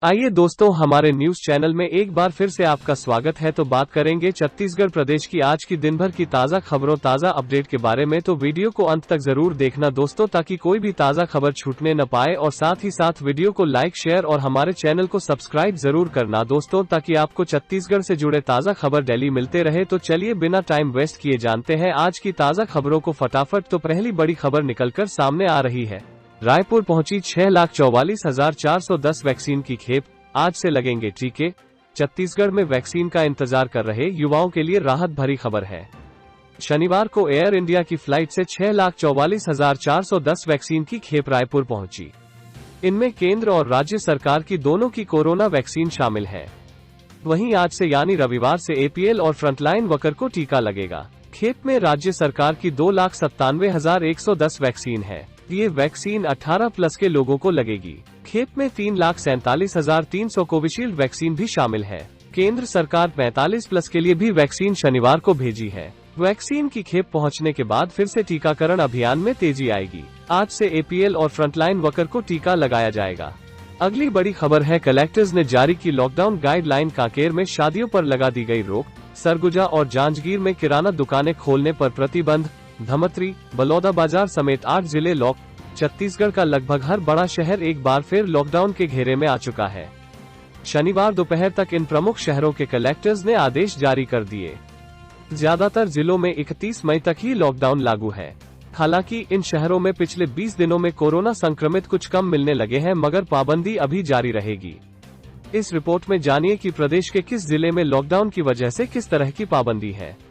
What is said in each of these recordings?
आइए दोस्तों, हमारे न्यूज चैनल में एक बार फिर से आपका स्वागत है। तो बात करेंगे छत्तीसगढ़ प्रदेश की आज की दिन भर की ताजा खबरों, ताजा अपडेट के बारे में। तो वीडियो को अंत तक जरूर देखना दोस्तों, ताकि कोई भी ताजा खबर छूटने न पाए। और साथ ही साथ वीडियो को लाइक, शेयर और हमारे चैनल को सब्सक्राइब जरूर करना दोस्तों, ताकि आपको छत्तीसगढ़ से जुड़े ताजा खबर डेली मिलते रहे। तो चलिए बिना टाइम वेस्ट किए जानते हैं आज की ताजा खबरों को फटाफट। तो पहली बड़ी खबर निकलकर सामने आ रही है। रायपुर पहुंची 6,44,410 वैक्सीन की खेप, आज से लगेंगे टीके। छत्तीसगढ़ में वैक्सीन का इंतजार कर रहे युवाओं के लिए राहत भरी खबर है। शनिवार को एयर इंडिया की फ्लाइट से 6,44,410 वैक्सीन की खेप रायपुर पहुंची। इनमें केंद्र और राज्य सरकार की दोनों की कोरोना वैक्सीन शामिल है। वहीं आज से यानी रविवार से एपीएल और फ्रंटलाइन वर्कर को टीका लगेगा। खेप में राज्य सरकार की 2,97,110 वैक्सीन है। ये वैक्सीन 18 प्लस के लोगों को लगेगी। खेप में 3,47,300 कोविशील्ड वैक्सीन भी शामिल है। केंद्र सरकार 45 प्लस के लिए भी वैक्सीन शनिवार को भेजी है। वैक्सीन की खेप पहुंचने के बाद फिर से टीकाकरण अभियान में तेजी आएगी। आज से एपीएल और फ्रंटलाइन वर्कर को टीका लगाया जाएगा। अगली बड़ी खबर है, कलेक्टर्स ने जारी की लॉकडाउन गाइडलाइन। कांकेर में शादियों पर लगा दी गई रोक। सरगुजा और जांजगीर में किराना दुकानें खोलने पर प्रतिबंध। धमतरी, बलौदाबाजार समेत 8 जिले लॉक। छत्तीसगढ़ का लगभग हर बड़ा शहर एक बार फिर लॉकडाउन के घेरे में आ चुका है। शनिवार दोपहर तक इन प्रमुख शहरों के कलेक्टर्स ने आदेश जारी कर दिए। ज्यादातर जिलों में 31 मई तक ही लॉकडाउन लागू है। हालांकि इन शहरों में पिछले 20 दिनों में कोरोना संक्रमित कुछ कम मिलने लगे हैं, मगर पाबंदी अभी जारी रहेगी। इस रिपोर्ट में जानिए कि प्रदेश के किस जिले में लॉकडाउन की वजह से किस तरह की पाबंदी है।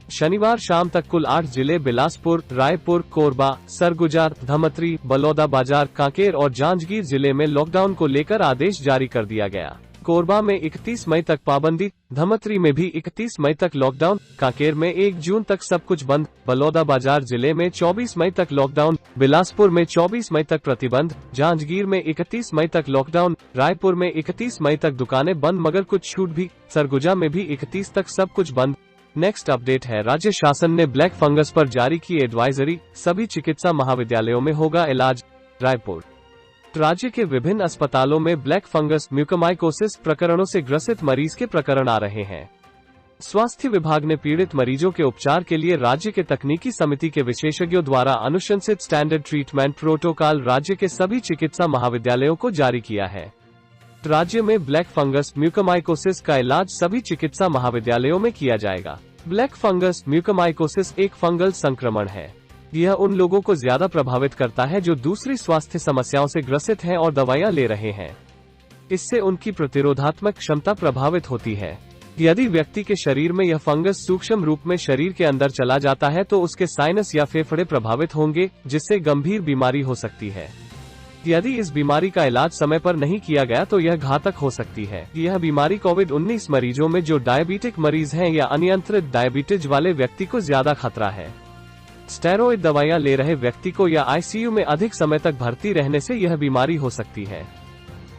शनिवार शाम तक कुल 8 जिले बिलासपुर, रायपुर, कोरबा, सरगुजा, धमतरी, बलौदाबाजार, कांकेर और जांजगीर जिले में लॉकडाउन को लेकर आदेश जारी कर दिया गया। कोरबा में 31 मई तक पाबंदी, धमतरी में भी 31 मई तक लॉकडाउन, कांकेर में 1 जून तक सब कुछ बंद, बलौदाबाजार जिले में 24 मई तक लॉकडाउन, बिलासपुर में 24 मई तक प्रतिबंध, जांजगीर में 31 मई तक लॉकडाउन, रायपुर में 31 मई तक दुकानें बंद मगर कुछ छूट भी, सरगुजा में भी 31 तक सब कुछ बंद। नेक्स्ट अपडेट है, राज्य शासन ने ब्लैक फंगस पर जारी की एडवाइजरी, सभी चिकित्सा महाविद्यालयों में होगा इलाज। रायपुर, राज्य के विभिन्न अस्पतालों में ब्लैक फंगस म्यूकोमाइकोसिस प्रकरणों से ग्रसित मरीज के प्रकरण आ रहे हैं। स्वास्थ्य विभाग ने पीड़ित मरीजों के उपचार के लिए राज्य के तकनीकी समिति के विशेषज्ञों द्वारा अनुशंसित स्टैंडर्ड ट्रीटमेंट प्रोटोकॉल राज्य के सभी चिकित्सा महाविद्यालयों को जारी किया है। राज्य में ब्लैक फंगस म्यूकोमाइकोसिस का इलाज सभी चिकित्सा महाविद्यालयों में किया जाएगा। ब्लैक फंगस म्यूकोमाइकोसिस एक फंगल संक्रमण है। यह उन लोगों को ज्यादा प्रभावित करता है जो दूसरी स्वास्थ्य समस्याओं से ग्रसित हैं और दवाइयां ले रहे हैं। इससे उनकी प्रतिरोधात्मक क्षमता प्रभावित होती है। यदि व्यक्ति के शरीर में यह फंगस सूक्ष्म रूप में शरीर के अंदर चला जाता है तो उसके साइनस या फेफड़े प्रभावित होंगे, जिससे गंभीर बीमारी हो सकती है। यदि इस बीमारी का इलाज समय पर नहीं किया गया तो यह घातक हो सकती है। यह बीमारी कोविड-19 मरीजों में जो डायबिटिक मरीज हैं या अनियंत्रित डायबिटीज वाले व्यक्ति को ज्यादा खतरा है। स्टेरॉइड दवाइयां ले रहे व्यक्ति को या आईसीयू में अधिक समय तक भर्ती रहने से यह बीमारी हो सकती है।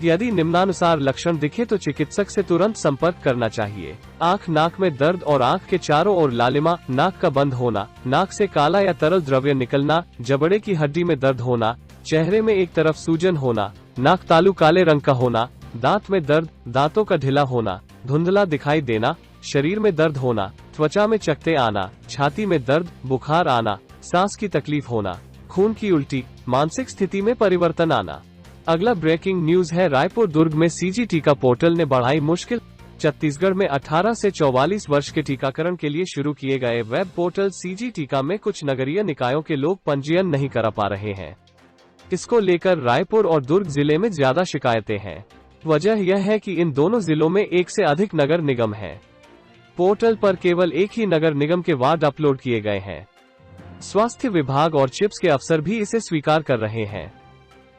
यदि निम्नानुसार लक्षण दिखे तो चिकित्सक से तुरंत संपर्क करना चाहिए। आंख नाक में दर्द और आंख के चारों ओर लालिमा, नाक का बंद होना, नाक से काला या तरल द्रव्य निकलना, जबड़े की हड्डी में दर्द होना, चेहरे में एक तरफ सूजन होना, नाक तालु काले रंग का होना, दांत में दर्द, दांतों का ढिला होना, धुंधला दिखाई देना, शरीर में दर्द होना, त्वचा में चकत्ते आना, छाती में दर्द, बुखार आना, सांस की तकलीफ होना, खून की उल्टी, मानसिक स्थिति में परिवर्तन आना। अगला ब्रेकिंग न्यूज है, रायपुर दुर्ग में सीजी टीका पोर्टल ने बढ़ाई मुश्किल। छत्तीसगढ़ में 18 से 44 वर्ष के टीकाकरण के लिए शुरू किए गए वेब पोर्टल सीजी टीका में कुछ नगरीय निकायों के लोग पंजीयन नहीं करा पा रहे हैं। इसको लेकर रायपुर और दुर्ग जिले में ज्यादा शिकायतें हैं। वजह यह है कि इन दोनों जिलों में एक से अधिक नगर निगम हैं। पोर्टल पर केवल एक ही नगर निगम के वार्ड अपलोड किए गए हैं। स्वास्थ्य विभाग और चिप्स के अफसर भी इसे स्वीकार कर रहे हैं।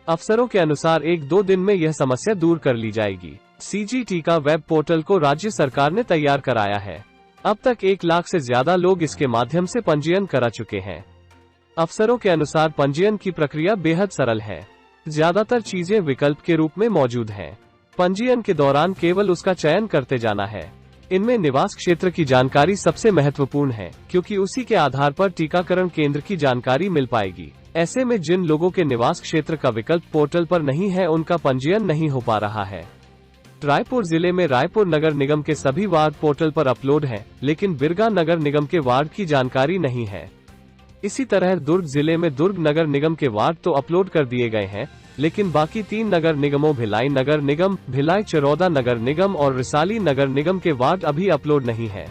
अफसरों के अनुसार 1-2 दिन में यह समस्या दूर कर ली जाएगी। सीजी टीका वेब पोर्टल को राज्य सरकार ने तैयार कराया है। अब तक 1 लाख से ज्यादा लोग इसके माध्यम से पंजीयन करा चुके हैं। अफसरों के अनुसार पंजीयन की प्रक्रिया बेहद सरल है। ज्यादातर चीजें विकल्प के रूप में मौजूद हैं। पंजीयन के दौरान केवल उसका चयन करते जाना है। इनमें निवास क्षेत्र की जानकारी सबसे महत्वपूर्ण है, क्योंकि उसी के आधार पर टीकाकरण केंद्र की जानकारी मिल पाएगी। ऐसे में जिन लोगों के निवास क्षेत्र का विकल्प पोर्टल पर नहीं है, उनका पंजीयन नहीं हो पा रहा है। रायपुर जिले में रायपुर नगर निगम के सभी वार्ड पोर्टल पर अपलोड हैं, लेकिन बिरगा नगर निगम के वार्ड की जानकारी नहीं है। इसी तरह दुर्ग जिले में दुर्ग नगर निगम के वार्ड तो अपलोड कर दिए गए हैं, लेकिन बाकी 3 नगर निगमों भिलाई नगर निगम, भिलाई चरौदा नगर निगम और रिसाली नगर निगम के वार्ड अभी अपलोड नहीं है।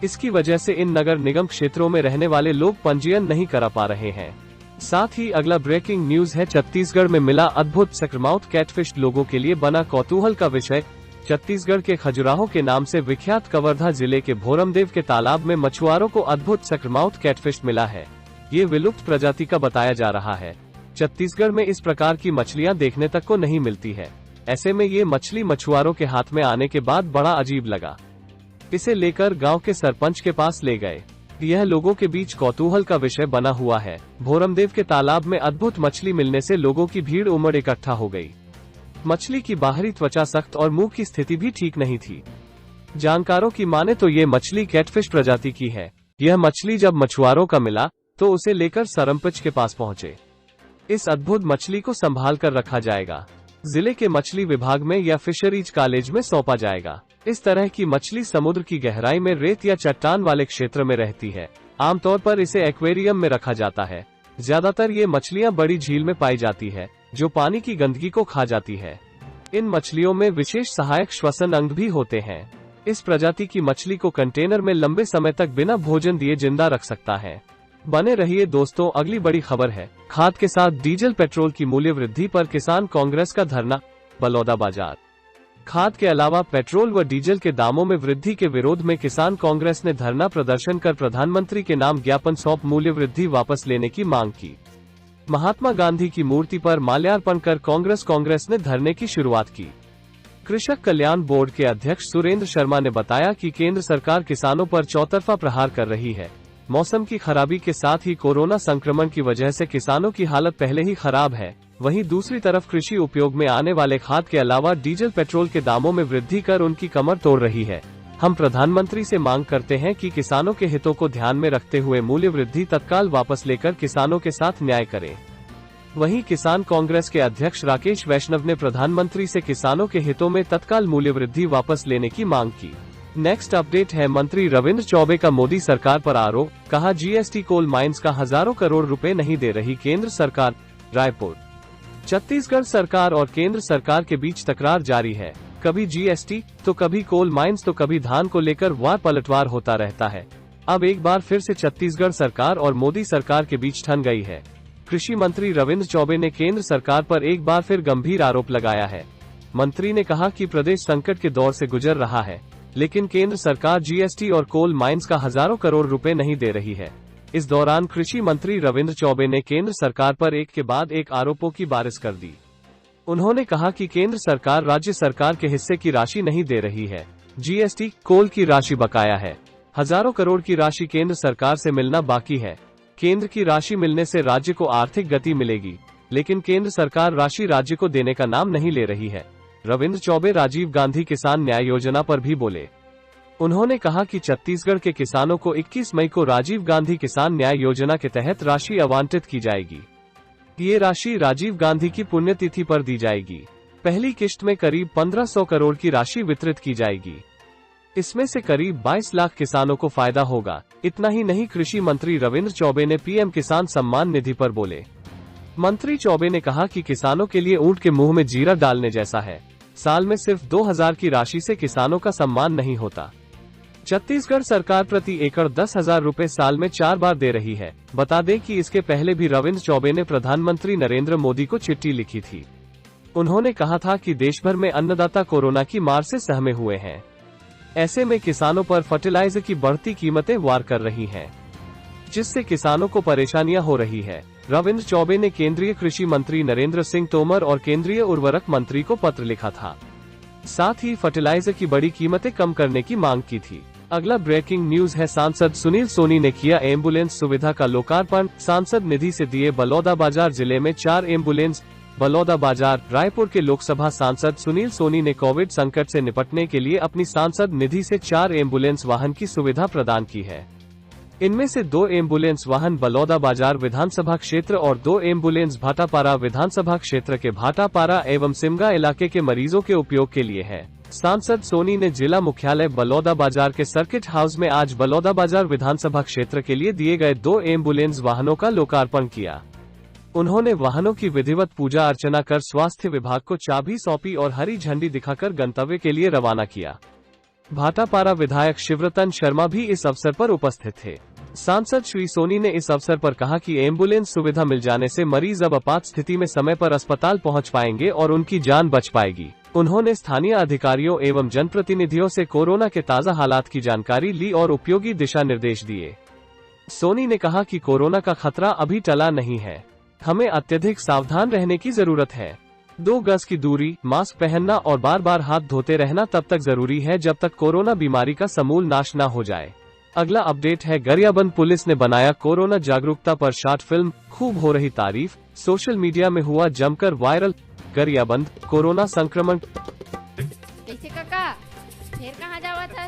इसकी वजह से इन नगर निगम क्षेत्रों में रहने वाले लोग पंजीयन नहीं करा पा रहे हैं। साथ ही अगला ब्रेकिंग न्यूज है, छत्तीसगढ़ में मिला अद्भुत सक्रामाउथ कैटफिश, लोगों के लिए बना कौतूहल का विषय। छत्तीसगढ़ के खजुराहो के नाम से विख्यात कवर्धा जिले के भोरमदेव के तालाब में मछुआरों को अद्भुत सक्रामाउथ कैटफिश मिला है। ये विलुप्त प्रजाति का बताया जा रहा है। छत्तीसगढ़ में इस प्रकार की मछलियां देखने तक को नहीं मिलती है। ऐसे में ये मछली मछुआरों के हाथ में आने के बाद बड़ा अजीब लगा। इसे लेकर गांव के सरपंच के पास ले गए। यह लोगों के बीच कौतूहल का विषय बना हुआ है। भोरमदेव के तालाब में अद्भुत मछली मिलने से लोगों की भीड़ उमड़ इकट्ठा हो गई। मछली की बाहरी त्वचा सख्त और मुंह की स्थिति भी ठीक नहीं थी। जानकारों की माने तो ये मछली कैटफिश प्रजाति की है। यह मछली जब मछुआरों का मिला तो उसे लेकर सरपंच के पास पहुंचे। इस अद्भुत मछली को संभाल कर रखा जाएगा। जिले के मछली विभाग में या फिशरीज कॉलेज में सौंपा जाएगा। इस तरह की मछली समुद्र की गहराई में रेत या चट्टान वाले क्षेत्र में रहती है। आमतौर पर इसे एक्वेरियम में रखा जाता है। ज्यादातर ये मछलियां बड़ी झील में पाई जाती है, जो पानी की गंदगी को खा जाती है। इन मछलियों में विशेष सहायक श्वसन अंग भी होते हैं। इस प्रजाति की मछली को कंटेनर में लंबे समय तक बिना भोजन दिए जिंदा रख सकता है। बने रहिए दोस्तों, अगली बड़ी खबर है, खाद के साथ डीजल पेट्रोल की मूल्य वृद्धि पर किसान कांग्रेस का धरना, बलौदाबाजार। खाद के अलावा पेट्रोल व डीजल के दामों में वृद्धि के विरोध में किसान कांग्रेस ने धरना प्रदर्शन कर प्रधानमंत्री के नाम ज्ञापन सौंप मूल्य वृद्धि वापस लेने की मांग की। महात्मा गांधी की मूर्ति पर माल्यार्पण कर कांग्रेस ने धरने की शुरुआत की। कृषक कल्याण बोर्ड के अध्यक्ष सुरेंद्र शर्मा ने बताया कि केंद्र सरकार किसानों पर चौतरफा प्रहार कर रही है। मौसम की खराबी के साथ ही कोरोना संक्रमण की वजह से किसानों की हालत पहले ही खराब है। वहीं दूसरी तरफ कृषि उपयोग में आने वाले खाद के अलावा डीजल पेट्रोल के दामों में वृद्धि कर उनकी कमर तोड़ रही है। हम प्रधानमंत्री से मांग करते हैं कि किसानों के हितों को ध्यान में रखते हुए मूल्य वृद्धि तत्काल वापस लेकर किसानों के साथ न्याय करें। वहीं किसान कांग्रेस के अध्यक्ष राकेश वैष्णव ने प्रधानमंत्री से किसानों के हितों में तत्काल मूल्य वृद्धि वापस लेने की मांग की। नेक्स्ट अपडेट है, मंत्री रविंद्र चौबे का मोदी सरकार पर आरोप, कहा जीएसटी कोल माइंस का हजारों करोड़ रुपए नहीं दे रही केंद्र सरकार। रायपुर। छत्तीसगढ़ सरकार और केंद्र सरकार के बीच तकरार जारी है। कभी जीएसटी तो कभी कोल माइंस तो कभी धान को लेकर वार पलटवार होता रहता है। अब एक बार फिर से छत्तीसगढ़ सरकार और मोदी सरकार के बीच ठन गई है। कृषि मंत्री रविंद्र चौबे ने केंद्र सरकार पर एक बार फिर गंभीर आरोप लगाया है। मंत्री ने कहा कि प्रदेश संकट के दौर से गुजर रहा है, लेकिन केंद्र सरकार जीएसटी और कोल माइंस का हजारों करोड़ रुपए नहीं दे रही है। इस दौरान कृषि मंत्री रविंद्र चौबे ने केंद्र सरकार पर एक के बाद एक आरोपों की बारिश कर दी। उन्होंने कहा कि केंद्र सरकार राज्य सरकार के हिस्से की राशि नहीं दे रही है। जीएसटी, कोल की राशि बकाया है। हजारों करोड़ की राशि केंद्र सरकार से मिलना बाकी है। केंद्र की राशि मिलने से राज्य को आर्थिक गति मिलेगी, लेकिन केंद्र सरकार राशि राज्य को देने का नाम नहीं ले रही है। रविंद्र चौबे राजीव गांधी किसान न्याय योजना पर भी बोले। उन्होंने कहा कि छत्तीसगढ़ के किसानों को 21 मई को राजीव गांधी किसान न्याय योजना के तहत राशि आवंटित की जाएगी। ये राशि राजीव गांधी की पुण्यतिथि पर दी जाएगी। पहली किश्त में करीब 1500 करोड़ की राशि वितरित की जाएगी। इसमें से करीब 22 लाख किसानों को फायदा होगा। इतना ही नहीं, कृषि मंत्री रविंद्र चौबे ने पीएम किसान सम्मान निधि पर बोले। मंत्री चौबे ने कहा कि किसानों के लिए ऊंट के मुंह में जीरा डालने जैसा है। साल में सिर्फ 2000 की राशि से किसानों का सम्मान नहीं होता। छत्तीसगढ़ सरकार प्रति एकड़ 10,000 रुपए साल में 4 बार दे रही है। बता दें कि इसके पहले भी रविंद्र चौबे ने प्रधानमंत्री नरेंद्र मोदी को चिट्ठी लिखी थी। उन्होंने कहा था कि देश भर में अन्नदाता कोरोना की मार से सहमे हुए हैं। ऐसे में किसानों पर फर्टिलाइजर की बढ़ती कीमतें वार कर रही हैं, जिससे किसानों को परेशानियां हो रही है। रविंद्र चौबे ने केंद्रीय कृषि मंत्री नरेंद्र सिंह तोमर और केंद्रीय उर्वरक मंत्री को पत्र लिखा था। साथ ही फर्टिलाइजर की बड़ी कीमतें कम करने की मांग की थी। अगला ब्रेकिंग न्यूज है, सांसद सुनील सोनी ने किया एम्बुलेंस सुविधा का लोकार्पण। सांसद निधि से दिए बलौदाबाजार जिले में 4 एम्बुलेंस। बलौदाबाजार। रायपुर के लोकसभा सांसद सुनील सोनी ने कोविड संकट से निपटने के लिए अपनी सांसद निधि से 4 एम्बुलेंस वाहन की सुविधा प्रदान की है। इनमें से 2 एम्बुलेंस वाहन बलौदा बाजार विधानसभा क्षेत्र और 2 एम्बुलेंस भाटापारा विधानसभा क्षेत्र के भाटापारा एवं सिमगा इलाके के मरीजों के उपयोग के लिए है। सांसद सोनी ने जिला मुख्यालय बलौदा बाजार के सर्किट हाउस में आज बलौदा बाजार विधानसभा क्षेत्र के लिए दिए गए 2 एम्बुलेंस वाहनों का लोकार्पण किया। उन्होंने वाहनों की विधिवत पूजा अर्चना कर स्वास्थ्य विभाग को चाबी सौंपी और हरी झंडी दिखाकर गंतव्य के लिए रवाना किया। भाटापारा विधायक शिवरतन शर्मा भी इस अवसर पर उपस्थित थे। सांसद श्री सोनी ने इस अवसर पर कहा कि एम्बुलेंस सुविधा मिल जाने से मरीज अब आपात स्थिति में समय पर अस्पताल पहुंच पाएंगे और उनकी जान बच पाएगी। उन्होंने स्थानीय अधिकारियों एवं जनप्रतिनिधियों से कोरोना के ताज़ा हालात की जानकारी ली और उपयोगी दिशा निर्देश दिए। सोनी ने कहा कि कोरोना का खतरा अभी टला नहीं है, हमें अत्यधिक सावधान रहने की जरूरत है। 2 गज की दूरी, मास्क पहनना और बार बार हाथ धोते रहना तब तक जरूरी है जब तक कोरोना बीमारी का समूल नाश न हो जाए। अगला अपडेट है, गरियाबंद पुलिस ने बनाया कोरोना जागरूकता पर शॉर्ट फिल्म, खूब हो रही तारीफ, सोशल मीडिया में हुआ जमकर वायरल। गरियाबंद कोरोना संक्रमण। कैसे काका, फिर कहाँ जावा था?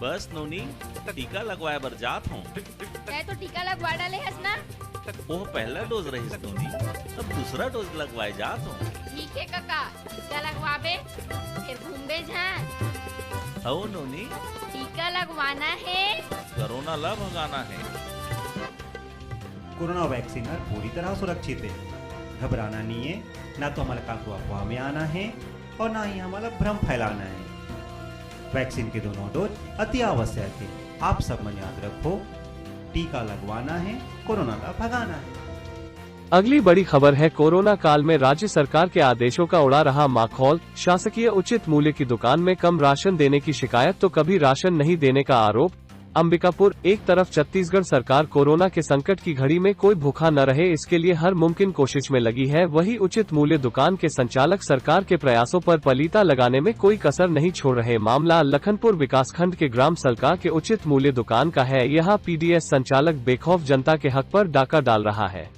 बस नोनी, टीका लगवाए बर जात हूँ। क्या तो टीका लगवा डाले हस ना? वो पहला डोज रही नोनी, अब दूसरा डोज लगवाए जात हूँ। ठीक है काका, टीका लगवाबे फिर घूमबे जहाँ। हो नोनी, टीका लगवाना है, कोरोना ला भगाना है। कोरोना वैक्सीन पूरी तरह सुरक्षित है, घबराना नहीं है। ना तो हमारा काकू अफवाह में आना है और ना ही हमारा भ्रम फैलाना है। वैक्सीन के दोनों डोज अति आवश्यक है। आप सब मन याद रखो, टीका लगवाना है, कोरोना का भगाना है। अगली बड़ी खबर है, कोरोना काल में राज्य सरकार के आदेशों का उड़ा रहा माखौल। शासकीय उचित मूल्य की दुकान में कम राशन देने की शिकायत तो कभी राशन नहीं देने का आरोप। अंबिकापुर। एक तरफ छत्तीसगढ़ सरकार कोरोना के संकट की घड़ी में कोई भूखा न रहे इसके लिए हर मुमकिन कोशिश में लगी है, वहीं उचित मूल्य दुकान के संचालक सरकार के प्रयासों पर पलीता लगाने में कोई कसर नहीं छोड़ रहे। मामला लखनपुर विकासखंड के ग्राम सलका के उचित मूल्य दुकान का है। यहाँ पीडीएस संचालक बेखौफ जनता के हक पर डाका डाल रहा है।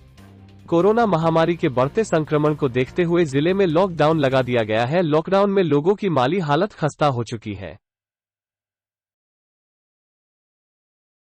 कोरोना महामारी के बढ़ते संक्रमण को देखते हुए जिले में लॉकडाउन लगा दिया गया है। लॉकडाउन में लोगों की माली हालत खस्ता हो चुकी है।